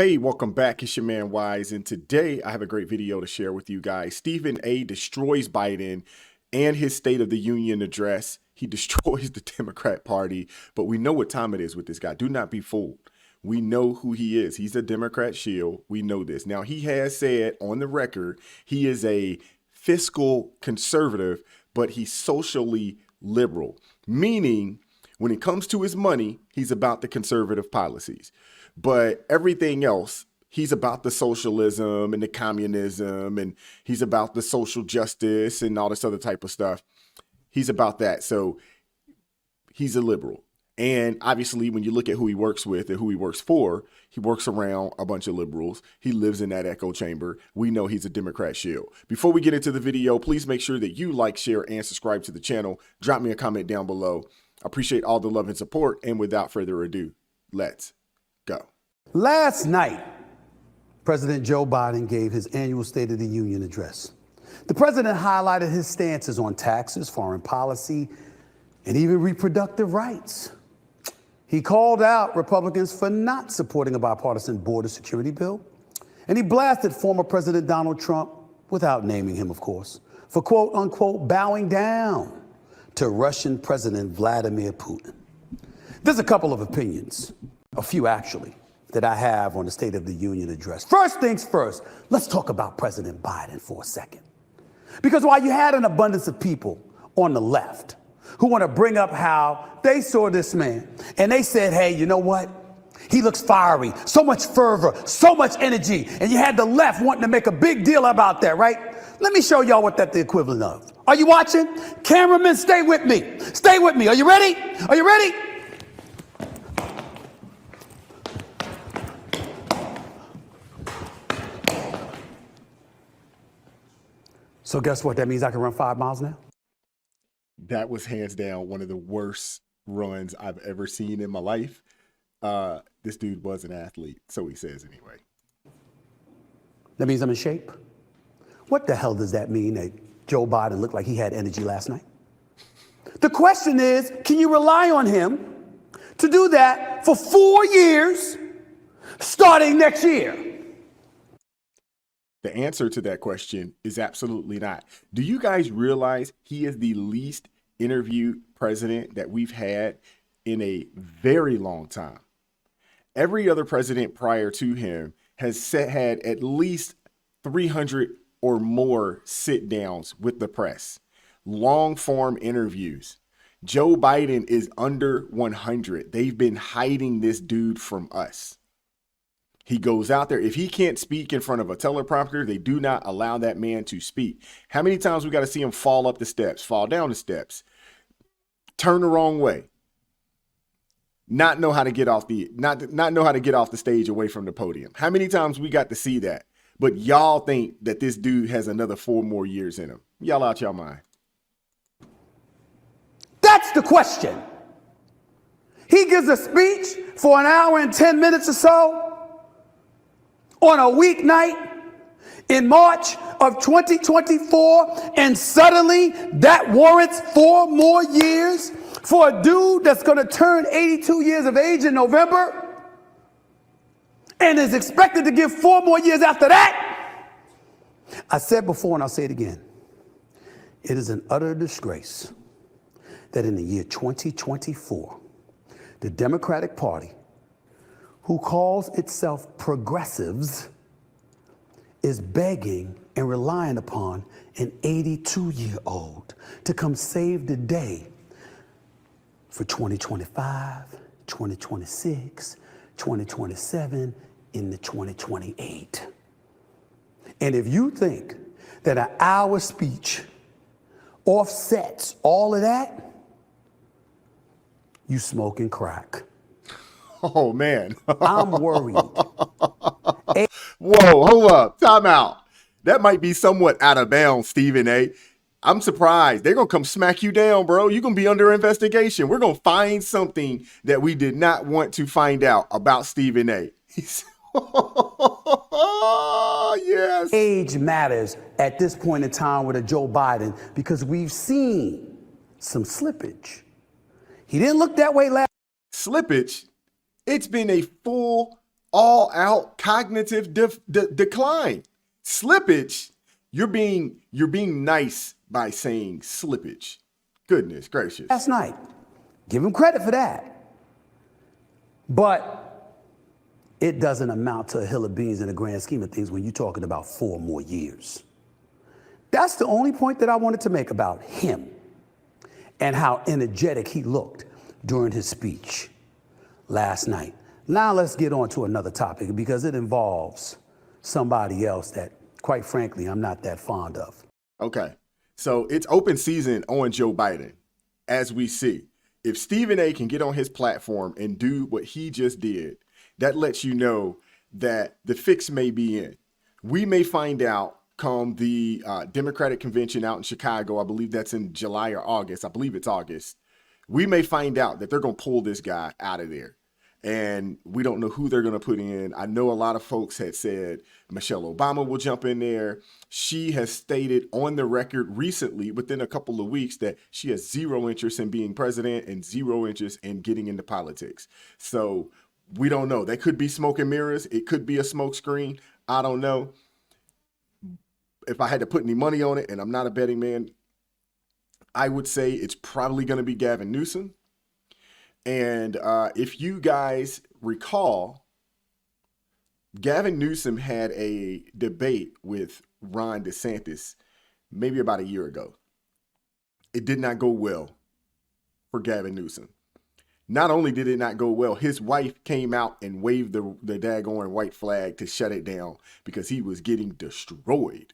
Hey, welcome back. It's your man Wise, and today I have a great video to share with you guys. Stephen A. destroys Biden and his State of the Union address. He destroys the Democrat Party, but we know what time it is with this guy. Do not be fooled. We know who he is. He's a Democrat shield. We know this. Now, he has said on the record he is a fiscal conservative, but he's socially liberal, meaning when it comes to his money, he's about the conservative policies. But everything else, he's about the socialism and the communism, and he's about the social justice and all this other type of stuff. He's about that. So he's a liberal. And obviously, when you look at who he works with and who he works for, he works around a bunch of liberals. He lives in that echo chamber. We know he's a Democrat shield. Before we get into the video, please make sure that you like, share, and subscribe to the channel. Drop me a comment down below. I appreciate all the love and support. And without further ado, let's go. Last night, President Joe Biden gave his annual State of the Union address. The president highlighted his stances on taxes, foreign policy, and even reproductive rights. He called out Republicans for not supporting a bipartisan border security bill, and he blasted former President Donald Trump, without naming him, of course, for quote unquote bowing down to Russian President Vladimir Putin. There's a couple of opinions, a few actually, that I have on the State of the Union address. First things first, let's talk about President Biden for a second. Because while you had an abundance of people on the left who want to bring up how they saw this man and they said, hey, you know what? He looks fiery, so much fervor, so much energy. And you had the left wanting to make a big deal about that, right? Let me show y'all what that's the equivalent of. Are you watching? Cameramen, stay with me. Stay with me. Are you ready? Are you ready? So guess what? That means I can run 5 miles now? That was hands down one of the worst runs I've ever seen in my life. This dude was an athlete, so he says anyway. That means I'm in shape? What the hell does that mean that Joe Biden looked like he had energy last night? The question is, can you rely on him to do that for 4 years, starting next year? The answer to that question is absolutely not. Do you guys realize he is the least interviewed president that we've had in a very long time? Every other president prior to him has had at least 300 or more sit downs with the press, long form interviews. Joe Biden is under 100. They've been hiding this dude from us. He goes out there. If he can't speak in front of a teleprompter, they do not allow that man to speak. How many times we got to see him fall up the steps, fall down the steps, turn the wrong way, not know how to get off the stage away from the podium? How many times we got to see that? But y'all think that this dude has another 4 more years in him. Y'all out your mind. That's the question. He gives a speech for an hour and 10 minutes or so on a weeknight in March of 2024, and suddenly that warrants 4 more years for a dude that's going to turn 82 years of age in November and is expected to give 4 more years after that. I said before and I'll say it again. It is an utter disgrace that in the year 2024, the Democratic Party, who calls itself progressives, is begging and relying upon an 82-year-old to come save the day for 2025, 2026, 2027, into 2028. And if you think that an hour speech offsets all of that, you smoking crack. Oh, man. I'm worried. Whoa, hold up. Time out. That might be somewhat out of bounds, Stephen A. I'm surprised. They're going to come smack you down, bro. You're going to be under investigation. We're going to find something that we did not want to find out about Stephen A. Yes. Age matters at this point in time with a Joe Biden because we've seen some slippage. He didn't look that way last. Slippage? It's been a full all out cognitive decline. Slippage, you're being nice by saying slippage. Goodness gracious. Last night. Give him credit for that. But it doesn't amount to a hill of beans in the grand scheme of things when you're talking about 4 more years. That's the only point that I wanted to make about him and how energetic he looked during his speech last night. Now let's get on to another topic because it involves somebody else that, quite frankly, I'm not that fond of. Okay, so it's open season on Joe Biden, as we see. If Stephen A can get on his platform and do what he just did, that lets you know that the fix may be in. We may find out come the Democratic convention out in Chicago. I believe that's in July or August. I believe it's August. We may find out that they're going to pull this guy out of there. And we don't know who they're going to put in. I know a lot of folks had said Michelle Obama will jump in there. She has stated on the record recently, within a couple of weeks, that she has zero interest in being president and zero interest in getting into politics. So we don't know. That could be smoke and mirrors. It could be a smoke screen. I don't know. If I had to put any money on it, and I'm not a betting man, I would say it's probably going to be Gavin Newsom. And if you guys recall, Gavin Newsom had a debate with Ron DeSantis maybe about a year ago. It did not go well for Gavin Newsom. Not only did it not go well, his wife came out and waved the daggone white flag to shut it down because he was getting destroyed.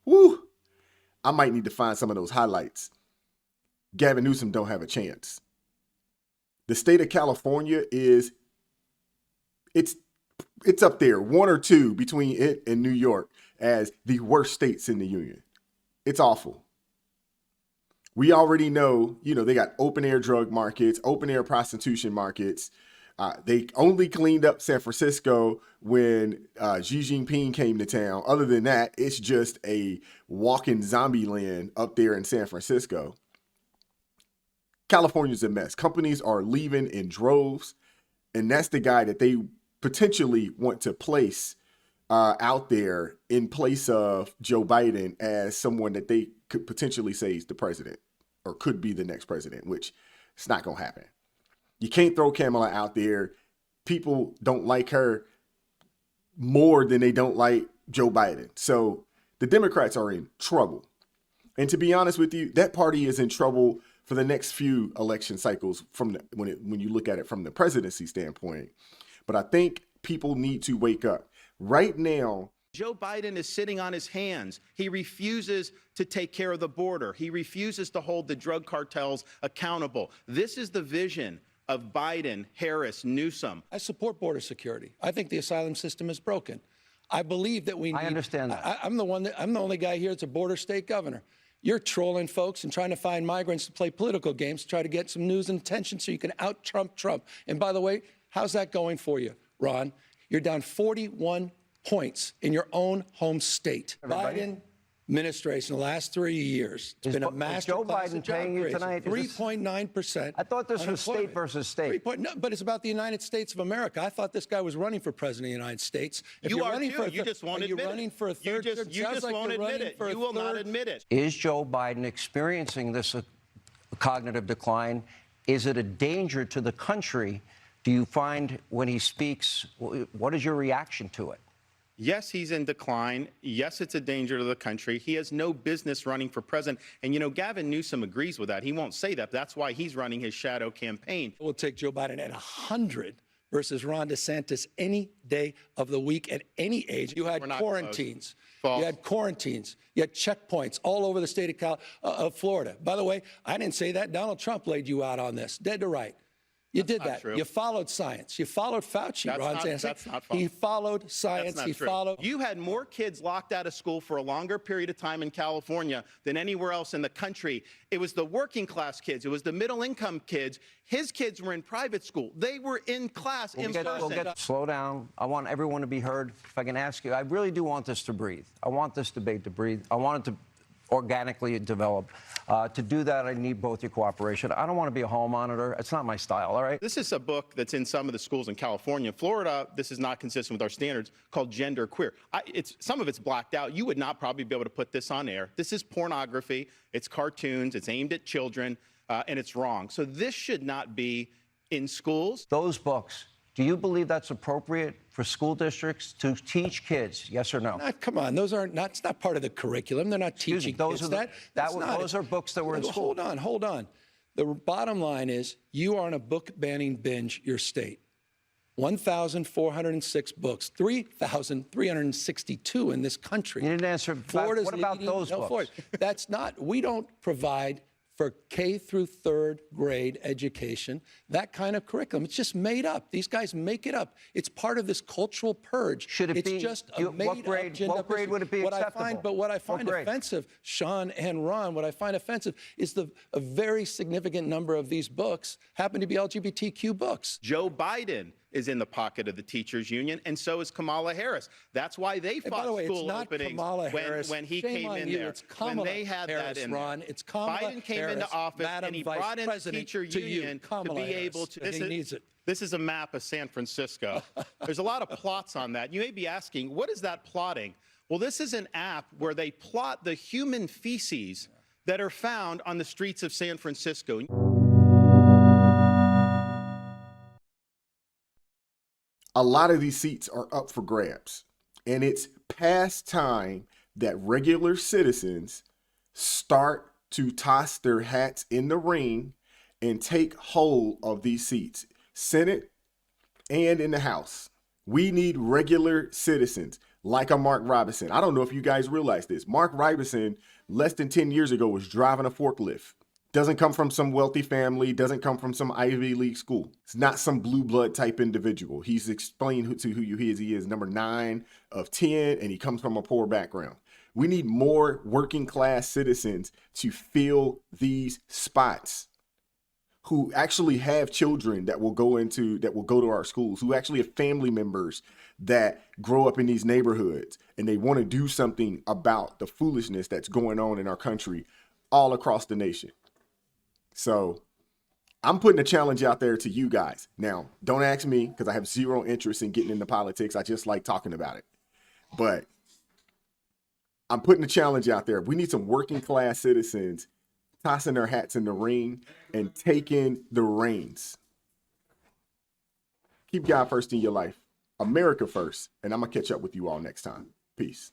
Woo! I might need to find some of those highlights. Gavin Newsom don't have a chance. The state of California it's up there, 1 or 2 between it and New York as the worst states in the union. It's awful. We already know, they got open air drug markets, open air prostitution markets. They only cleaned up San Francisco when Xi Jinping came to town. Other than that, it's just a walking zombie land up there in San Francisco. California's a mess. Companies are leaving in droves, and that's the guy that they potentially want to place out there in place of Joe Biden as someone that they could potentially say is the president or could be the next president, which it's not going to happen. You can't throw Kamala out there. People don't like her more than they don't like Joe Biden. So the Democrats are in trouble. And to be honest with you, that party is in trouble for the next few election cycles when you look at it from the presidency standpoint. But I think people need to wake up. Right now, Joe Biden is sitting on his hands. He refuses to take care of the border. He refuses to hold the drug cartels accountable. This is the vision of Biden, Harris, Newsom. I support border security. I think the asylum system is broken. I believe that we need... I understand that. I'm the only guy here that's a border state governor. You're trolling folks and trying to find migrants to play political games to try to get some news and attention so you can out-Trump Trump. And by the way, how's that going for you, Ron? You're down 41 points in your own home state. Everybody? Biden administration, the last 3 years, it's been a master Joe class Biden of job paying you creation. tonight? 3.9%. I thought this was state versus state. No, but it's about the United States of America. I thought this guy was running for president of the United States. If You you're are running too. for a You just won't are you admit running it. for a third? You just like won't you're admit running it. for a You will not third. admit it. Is Joe Biden experiencing this cognitive decline? Is it a danger to the country? Do you find when he speaks, what is your reaction to it? Yes, he's in decline. Yes, it's a danger to the country. He has no business running for president. And, Gavin Newsom agrees with that. He won't say that. But that's why he's running his shadow campaign. We'll take Joe Biden at 100 versus Ron DeSantis any day of the week at any age. You had quarantines. False. You had quarantines. You had checkpoints all over the state of Florida. By the way, I didn't say that. Donald Trump laid you out on this, dead to right. You did that. True. You followed science. You followed Fauci, Ron. That's not false. He followed science. That's not He true. followed. You had more kids locked out of school for a longer period of time in California than anywhere else in the country. It was the working class kids. It was the middle income kids. His kids were in private school. They were in class in person. Slow down. I want everyone to be heard. If I can ask you, I really do want this to breathe. I want this debate to breathe. I want it to organically develop. To do that, I need both your cooperation. I don't want to be a hall monitor. It's not my style, all right? This is a book that's in some of the schools in California. Florida, this is not consistent with our standards, called Gender Queer. Some of it's blacked out. You would not probably be able to put this on air. This is pornography. It's cartoons. It's aimed at children, and it's wrong. So this should not be in schools. Those books, do you believe that's appropriate for school districts to teach kids, yes or no? Come on, those aren't it's not part of the curriculum. They're not teaching Those kids are that. Those are books that were in school. Hold on. The bottom line is you are on a book banning binge, your state. 1,406 books, 3,362 in this country. You didn't answer. Florida's what about leading, those books? Florida. That's not, we don't provide for K through third grade education, that kind of curriculum. It's just made up. These guys make it up. It's part of this cultural purge. Should it it's be? just a made what grade? up What grade would it be acceptable? What I find offensive, Sean and Ron, what I find offensive is a very significant number of these books happen to be LGBTQ books. Joe Biden is in the pocket of the teachers union, and so is Kamala Harris. That's why they fought by the way, school it's not openings Kamala Harris. when he Shame came on in you. there. It's Kamala when they had Harris, that in Ron. there. It's Kamala Biden came Harris, into office Madam and he Vice brought in the President, teacher to you, union to Kamala be Harris. able to. He needs it. This is a map of San Francisco. There's a lot of plots on that. You may be asking, what is that plotting? Well, this is an app where they plot the human feces that are found on the streets of San Francisco. A lot of these seats are up for grabs, and it's past time that regular citizens start to toss their hats in the ring and take hold of these seats, Senate and in the House. We need regular citizens like a Mark Robinson. I don't know if you guys realize this. Mark Robinson, less than 10 years ago, was driving a forklift. Doesn't come from some wealthy family, doesn't come from some Ivy League school. It's not some blue blood type individual. He's explained who he is. He is number 9 of 10, and he comes from a poor background. We need more working class citizens to fill these spots, who actually have children that will go to our schools, who actually have family members that grow up in these neighborhoods, and they want to do something about the foolishness that's going on in our country all across the nation. So I'm putting a challenge out there to you guys. Now, don't ask me, because I have zero interest in getting into politics. I just like talking about it. But I'm putting a challenge out there. We need some working class citizens tossing their hats in the ring and taking the reins. Keep God first in your life, America first, and I'm going to catch up with you all next time. Peace.